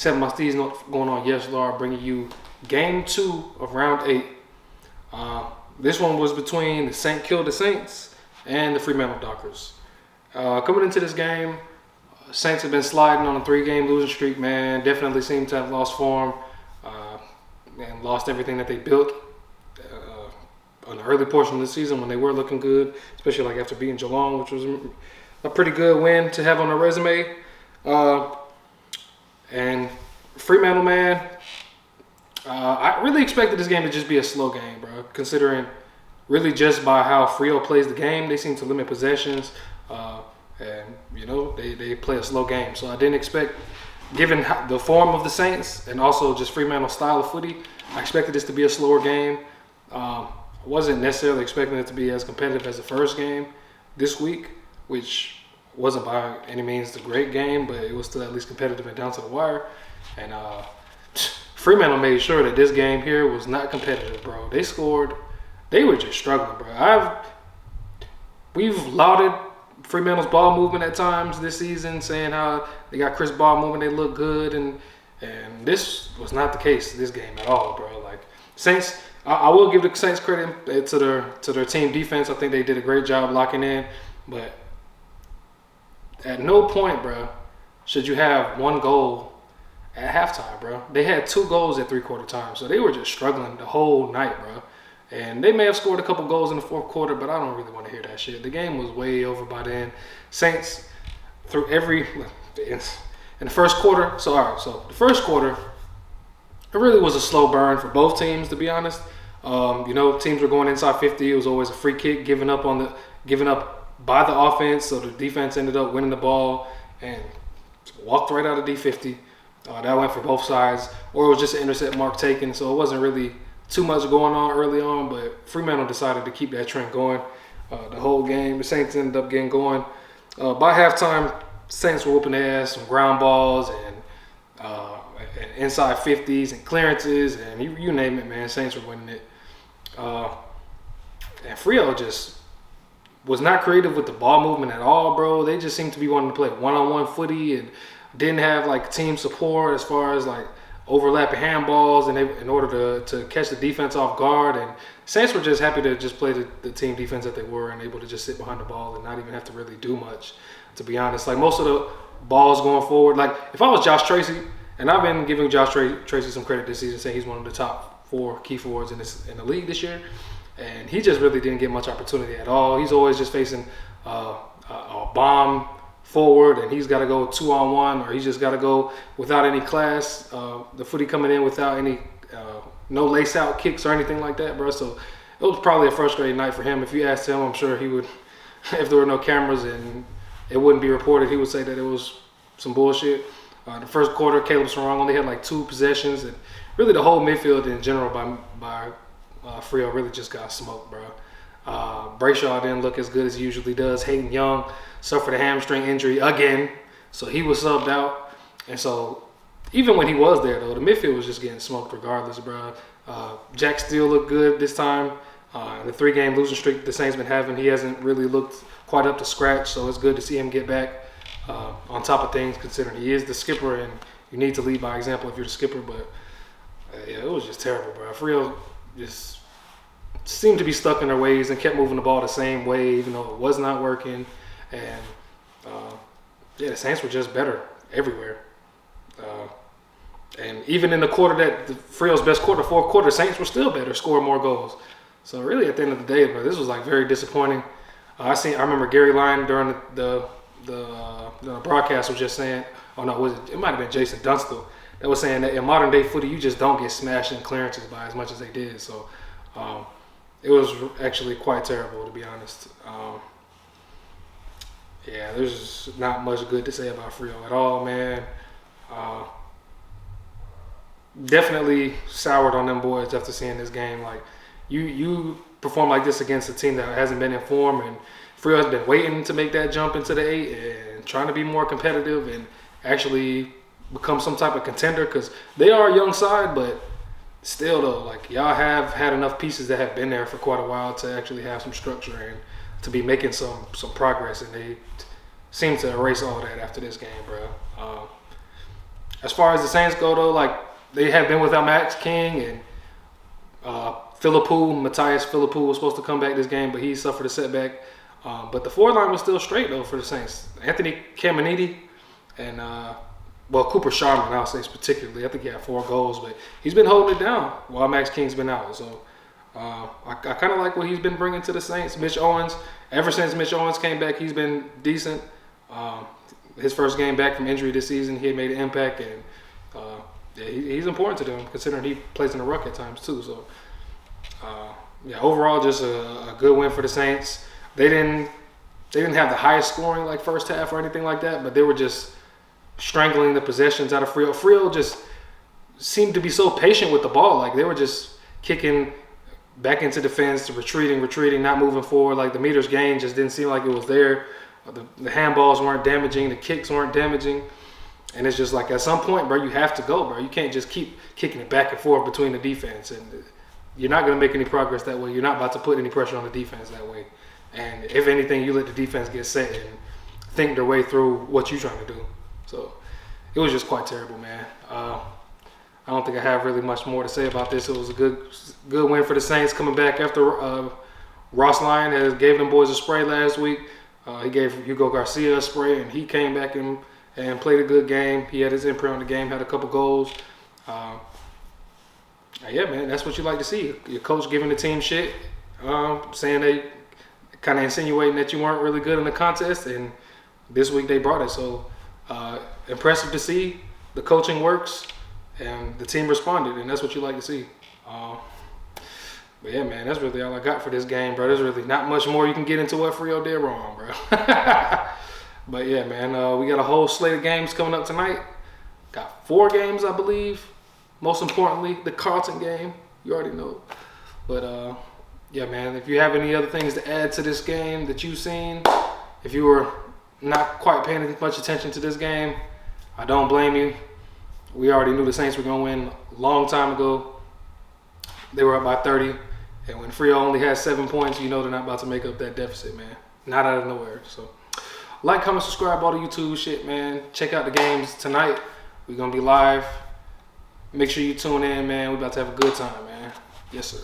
7 my STEEZ going on Yes Lord, bringing you game 2 of round 8. This one was between the Kilda Saints and the Fremantle Dockers. Coming into this game, Saints have been sliding on a 3-game losing streak, man. Definitely seem to have lost form and lost everything that they built on the early portion of the season when they were looking good, especially like after beating Geelong, which was a pretty good win to have on their resume. And Fremantle, man, I really expected this game to just be a slow game, bro, considering really just by how Freo plays the game. They seem to limit possessions, and, you know, they play a slow game. So I didn't expect, given the form of the Saints and also just Fremantle's style of footy, I expected this to be a slower game. I wasn't necessarily expecting it to be as competitive as the first game this week, which wasn't by any means the great game, but it was still at least competitive and down to the wire. And Fremantle made sure that this game here was not competitive, bro. They scored. They were just struggling, bro. We've lauded Fremantle's ball movement at times this season, saying how they got crisp ball movement, they look good, and this was not the case this game at all, bro. Like, Saints, I will give the Saints credit to their team defense. I think they did a great job locking in, but at no point, bro, should you have one goal at halftime, bro. They had 2 goals at 3/4 time, so they were just struggling the whole night, bro. And they may have scored a couple goals in the 4th quarter, but I don't really want to hear that shit. The game was way over by then. Saints, through in the first quarter, so the first quarter, it really was a slow burn for both teams, to be honest. You know, teams were going inside 50. It was always a free kick given up by the offense, so the defense ended up winning the ball and walked right out of D50. That went for both sides, or it was just an intercept mark taken, so it wasn't really too much going on early on, but Fremantle decided to keep that trend going the whole game. The Saints ended up getting going. By halftime, Saints were whooping their ass, some ground balls and inside 50s and clearances, and you name it, man. Saints were winning it. And Freo just was not creative with the ball movement at all, bro. They just seemed to be wanting to play one-on-one footy and didn't have like team support as far as like overlapping handballs and in order to catch the defense off guard. And Saints were just happy to just play the team defense that they were and able to just sit behind the ball and not even have to really do much, to be honest. Like, most of the balls going forward, like if I was Josh Tracy, and I've been giving Josh Tracy some credit this season, saying he's one of the top 4 key forwards in the league this year, and he just really didn't get much opportunity at all. He's always just facing a bomb forward, and he's got to go 2-on-1, or he's just got to go without any class. The footy coming in without any no lace out kicks or anything like that, bro. So it was probably a frustrating night for him. If you asked him, I'm sure he would, if there were no cameras and it wouldn't be reported, he would say that it was some bullshit. The first quarter, Caleb Sarong only had like 2 possessions, and really the whole midfield in general by Freo really just got smoked, bro. Brayshaw didn't look as good as he usually does. Hayden Young suffered a hamstring injury again, so he was subbed out. And so even when he was there, though, the midfield was just getting smoked regardless, bro. Jack Steele looked good this time. The 3-game losing streak the Saints been having, he hasn't really looked quite up to scratch, so it's good to see him get back on top of things, considering he is the skipper, and you need to lead by example if you're the skipper. But yeah, it was just terrible, bro. Freo just seemed to be stuck in their ways and kept moving the ball the same way, even though it was not working. And yeah, the Saints were just better everywhere. And even in the quarter that the Freo's best quarter, 4th quarter, Saints were still better, scoring more goals. So really, at the end of the day, bro, this was like very disappointing. I remember Gary Lyon during the broadcast was just saying, it might have been Jason Dunstall that was saying that in modern day footy, you just don't get smashed in clearances by as much as they did. So it was actually quite terrible, to be honest. Yeah, there's not much good to say about Freo at all, man. Definitely soured on them boys after seeing this game. Like, you perform like this against a team that hasn't been in form, and Freo has been waiting to make that jump into the 8 and trying to be more competitive and actually become some type of contender, because they are a young side, but still though, like, y'all have had enough pieces that have been there for quite a while to actually have some structure and to be making some progress, and they seem to erase all that after this game, bro. As far as the Saints go, though, like they have been without Max King and Matthias Philippou was supposed to come back this game, but he suffered a setback. But the forward line was still straight though for the Saints. Anthony Caminiti and Cooper Sharman, I'll say particularly. I think he had 4 goals, but he's been holding it down while Max King's been out. So I kind of like what he's been bringing to the Saints. Mitch Owens, ever since Mitch Owens came back, he's been decent. His first game back from injury this season, he had made an impact, and he's important to them considering he plays in the ruck at times too. So overall, just a good win for the Saints. They didn't have the highest scoring like first half or anything like that, but they were just strangling the possessions out of Frio. Frio just seemed to be so patient with the ball. Like they were just kicking back into defense, retreating, not moving forward. Like the meters gained just didn't seem like it was there. The handballs weren't damaging, the kicks weren't damaging. And it's just like at some point, bro, you have to go, bro. You can't just keep kicking it back and forth between the defense. And you're not going to make any progress that way. You're not about to put any pressure on the defense that way. And if anything, you let the defense get set and think their way through what you're trying to do. So it was just quite terrible, man. I don't think I have really much more to say about this. It was a good win for the Saints coming back after Ross Lyon gave them boys a spray last week. He gave Hugo Garcia a spray, and he came back and played a good game. He had his imprint on the game, had a couple goals. Yeah, man, that's what you like to see. Your coach giving the team shit, saying they kind of insinuating that you weren't really good in the contest, and this week they brought it. So impressive to see. The coaching works, and the team responded, and that's what you like to see. But yeah, man, that's really all I got for this game, bro. There's really not much more you can get into what Frio did wrong, bro. But yeah, man, we got a whole slate of games coming up tonight. Got 4 games, I believe. Most importantly, the Carlton game. You already know. But yeah, man, if you have any other things to add to this game that you've seen, if you were not quite paying much attention to this game, I don't blame you. We already knew the Saints were going to win a long time ago. They were up by 30. And when Frio only has 7 points, you know they're not about to make up that deficit, man. Not out of nowhere. So like, comment, subscribe, all the YouTube shit, man. Check out the games tonight. We're going to be live. Make sure you tune in, man. We're about to have a good time, man. Yes, sir.